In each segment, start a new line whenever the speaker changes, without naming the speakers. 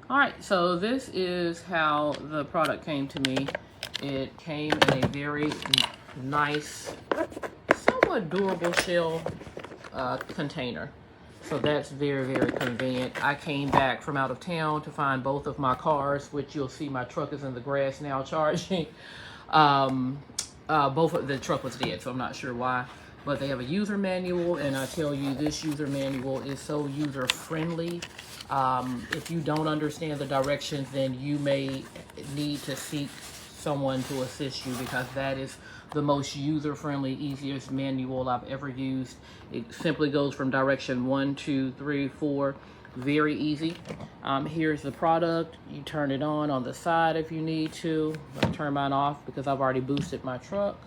All right, so this is how the product came to me. It came in a very nice, somewhat durable shell container. So that's very, very convenient. I came back from out of town to find both of my cars, which you'll see my truck is in the grass now charging. Both of the truck was dead, so I'm not sure why. But they have a user manual, and I tell you, this user manual is so user friendly. If you don't understand the directions, then you may need to seek someone to assist you, because that is the most user-friendly, easiest manual I've ever used. It simply goes from direction 1, 2, 3, 4. Very easy. Here's the product. You turn it on the side if you need to. I'll turn mine off because I've already boosted my truck.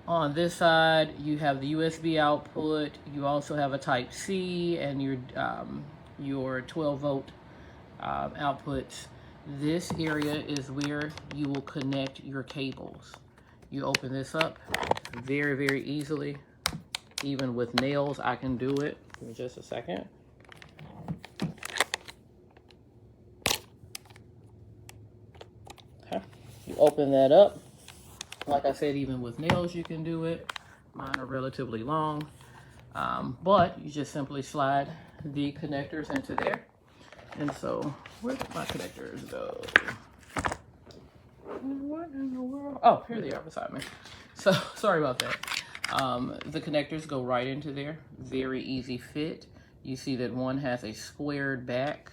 On this side, you have the USB output. You also have a Type C and your 12 volt outputs. This area is where you will connect your cables. You open this up very, very easily. Even with nails, I can do it. Give me just a second. Okay. You open that up. Like I said, even with nails, you can do it. Mine are relatively long. But you just simply slide the connectors into there. And so, where did my connectors go? What in the world? Oh, here they are beside me. So, sorry about that. The connectors go right into there. Very easy fit. You see that one has a squared back.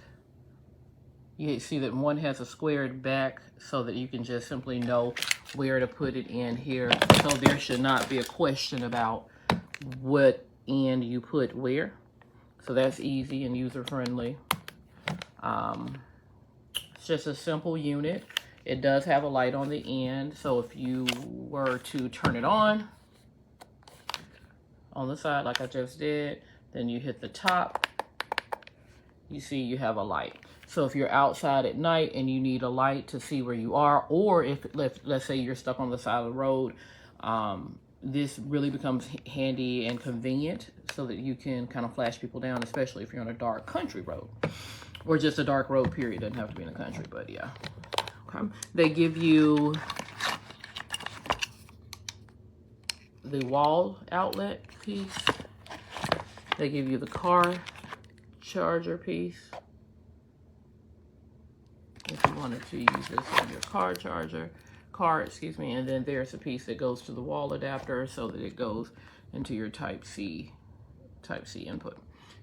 You see that one has a squared back so that you can just simply know where to put it in here. So there should not be a question about what end you put where. So that's easy and user-friendly. It's just a simple unit. It does have a light on the end. So if you were to turn it on the side like I just did, then you hit the top, you see you have a light. So if you're outside at night and you need a light to see where you are, or if let's say you're stuck on the side of the road, this really becomes handy and convenient so that you can kind of flash people down, especially if you're on a dark country road or just a dark road, period. Doesn't have to be in the country, but yeah. Okay. They give you the wall outlet piece. They give you the car charger piece, if you wanted to use this on your car, and then there's a piece that goes to the wall adapter so that it goes into your Type C input.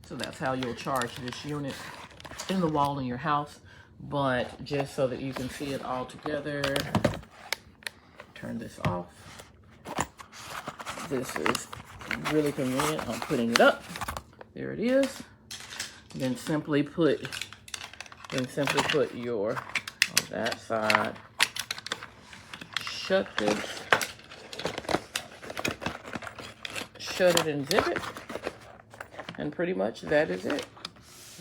So that's how you'll charge this unit in the wall in your house. But just so that you can see it all together, turn this off. This is really convenient. I'm putting it up. There it is. Then simply put your, on that side, shut this, shut it and zip it, and pretty much that is it.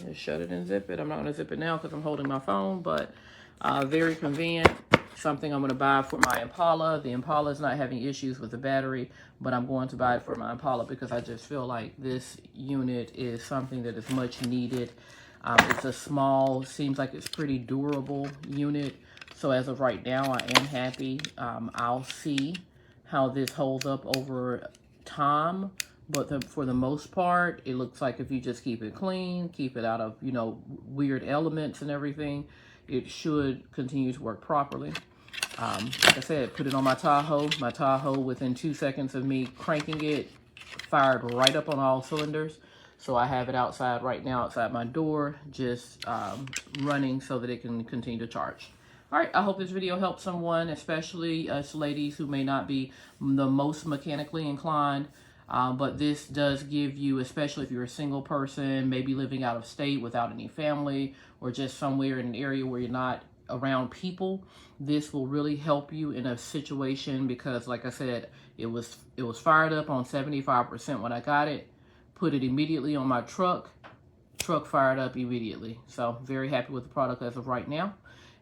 Just shut it and zip it. I'm not going to zip it now because I'm holding my phone, but very convenient. Something I'm going to buy for my Impala. The Impala is not having issues with the battery, but I'm going to buy it for my Impala because I just feel like this unit is something that is much needed. It's a small, seems like it's pretty durable unit. So as of right now, I am happy. I'll see how this holds up over time. But for the most part, it looks like if you just keep it clean, keep it out of, weird elements and everything, it should continue to work properly. Like I said, put it on my Tahoe. My Tahoe, within 2 seconds of me cranking it, fired right up on all cylinders. So I have it outside right now, outside my door, just running so that it can continue to charge. All right, I hope this video helps someone, especially us ladies who may not be the most mechanically inclined. But this does give you, especially if you're a single person, maybe living out of state without any family, or just somewhere in an area where you're not around people, this will really help you in a situation because, like I said, it was fired up on 75% when I got it. Put it immediately on my truck fired up immediately. So very happy with the product as of right now,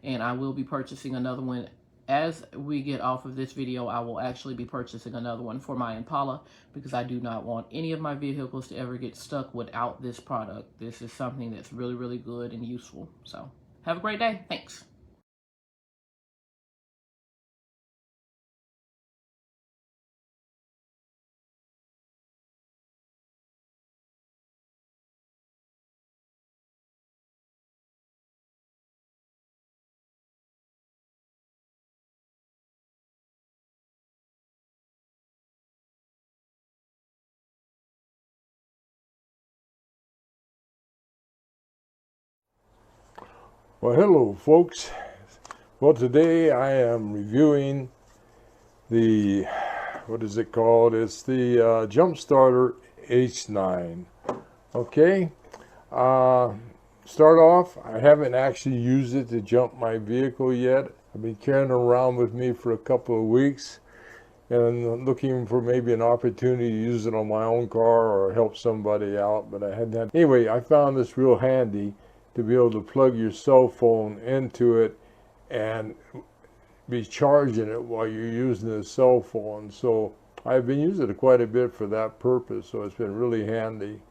and I will be purchasing another one as we get off of this video, I will actually be purchasing another one for my Impala because I do not want any of my vehicles to ever get stuck without this product. This is something that's really, really good and useful. So have a great day. Thanks.
Well, hello, folks. Well, today I am reviewing the, what is it called? It's the Jump Starter H9. Okay. Start off, I haven't actually used it to jump my vehicle yet. I've been carrying it around with me for a couple of weeks and looking for maybe an opportunity to use it on my own car or help somebody out, but I hadn't had. Anyway, I found this real handy to be able to plug your cell phone into it and be charging it while you're using the cell phone. So I've been using it quite a bit for that purpose, so it's been really handy.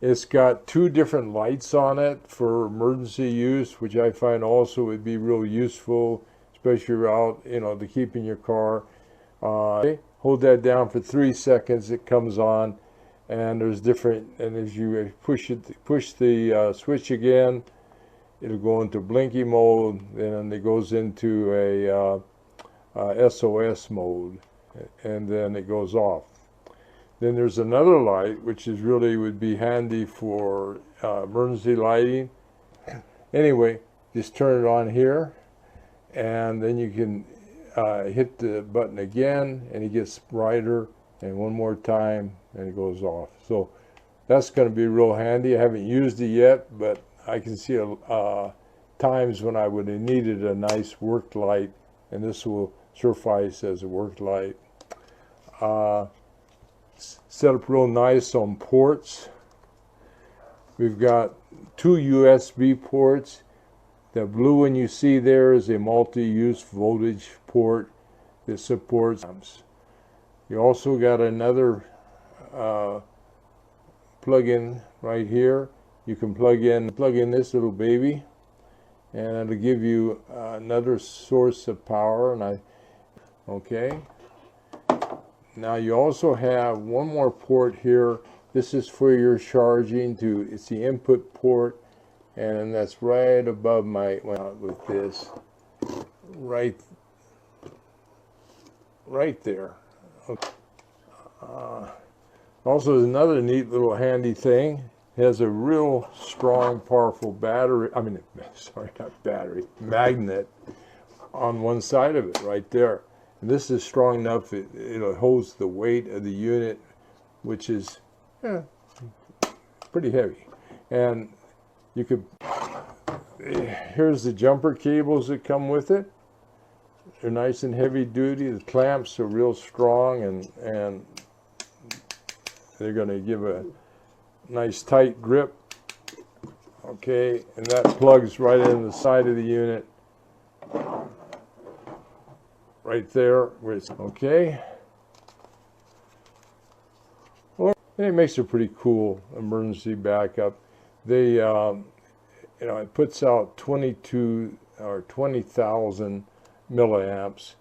It's got two different lights on it for emergency use, which I find also would be real useful, especially if you're out, to keep in your car. Hold that down for 3 seconds, it comes on, and there's different, and as you push the switch again, it'll go into blinky mode, and it goes into a SOS mode, and then it goes off. Then there's another light, which is really would be handy for emergency lighting. Anyway, just turn it on here, and then you can hit the button again, and it gets brighter, and one more time, and it goes off. So that's going to be real handy. I haven't used it yet, but I can see times when I would have needed a nice work light, and this will suffice as a work light. Set up real nice on ports. We've got two USB ports. The blue one you see there is a multi-use voltage port that supports amps. You also got another plug-in right here. You can plug in this little baby, and it'll give you another source of power. Okay. Now you also have one more port here. This is for your charging it's the input port, and that's right above with this, right there. Okay. Also, there's another neat little handy thing. It has a real strong, powerful battery. Sorry, not battery, magnet on one side of it, right there. And this is strong enough it holds the weight of the unit, which is pretty heavy. And you could. Here's the jumper cables that come with it. They're nice and heavy duty. The clamps are real strong, and they're going to give a nice tight grip. Okay, and that plugs right in the side of the unit, right there. Okay. Well, and it makes a pretty cool emergency backup. It puts out 22 or 20,000 milliamps.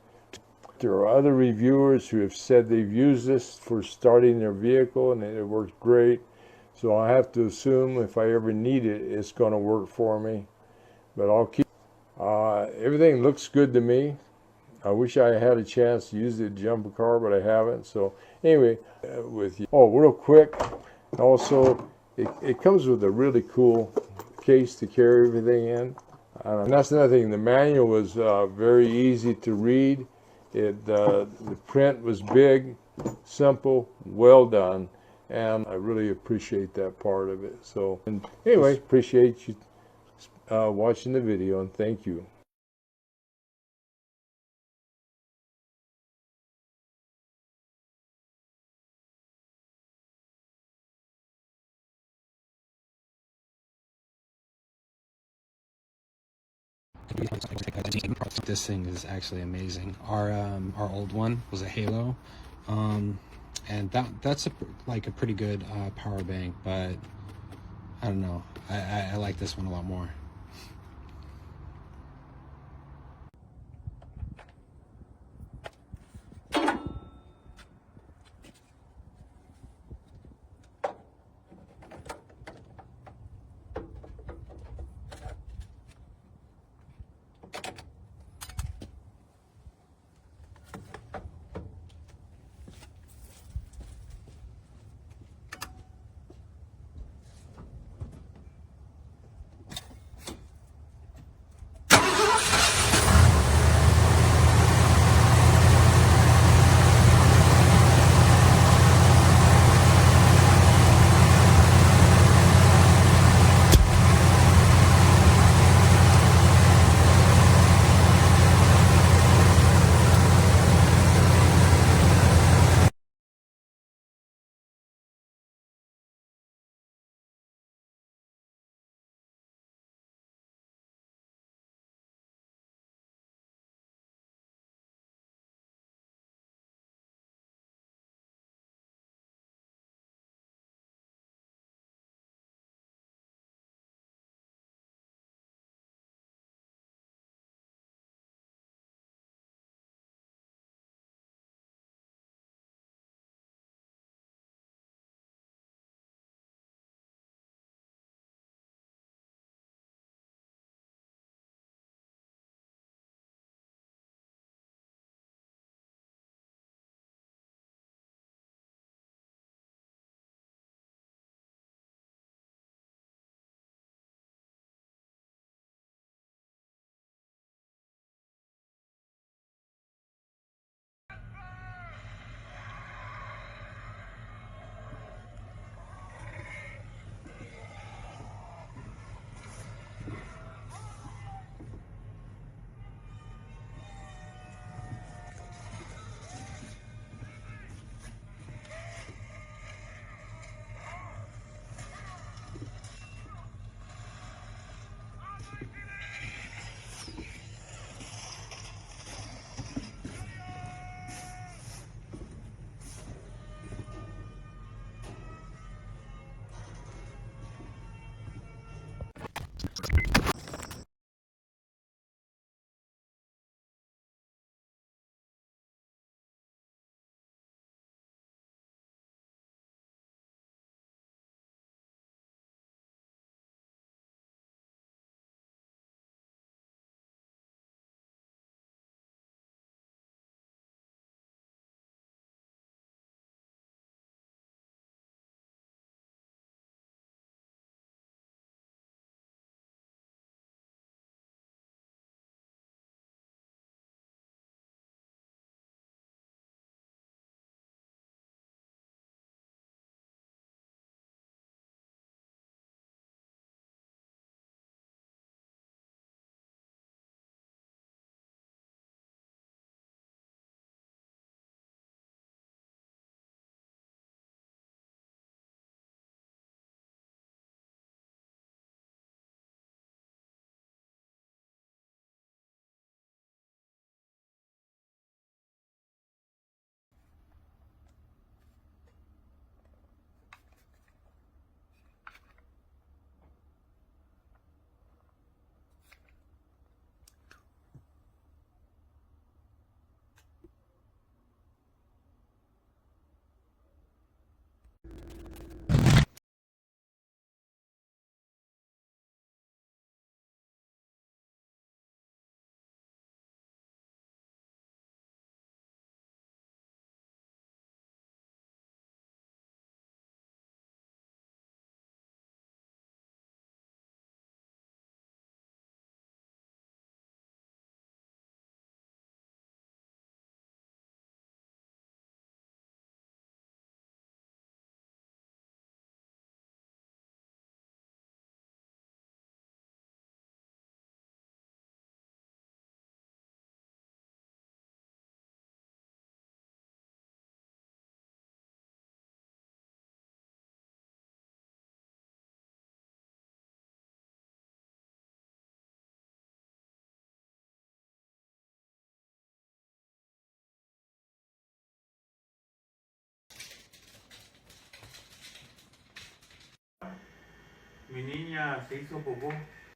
There are other reviewers who have said they've used this for starting their vehicle, and it works great. So I have to assume if I ever need it, it's going to work for me. But I'll keep. Everything looks good to me. I wish I had a chance to use it to jump a car, but I haven't. So anyway, with you. Oh, real quick. Also, it comes with a really cool case to carry everything in. And that's another thing. The manual was very easy to read. The print was big, simple, well done, and I really appreciate that part of it. So, anyway, appreciate you watching the video, and thank you.
This thing is actually amazing. Our old one was a Halo, and that's like a pretty good power bank, but I don't know. I like this one a lot more.
Mi niña se hizo popó.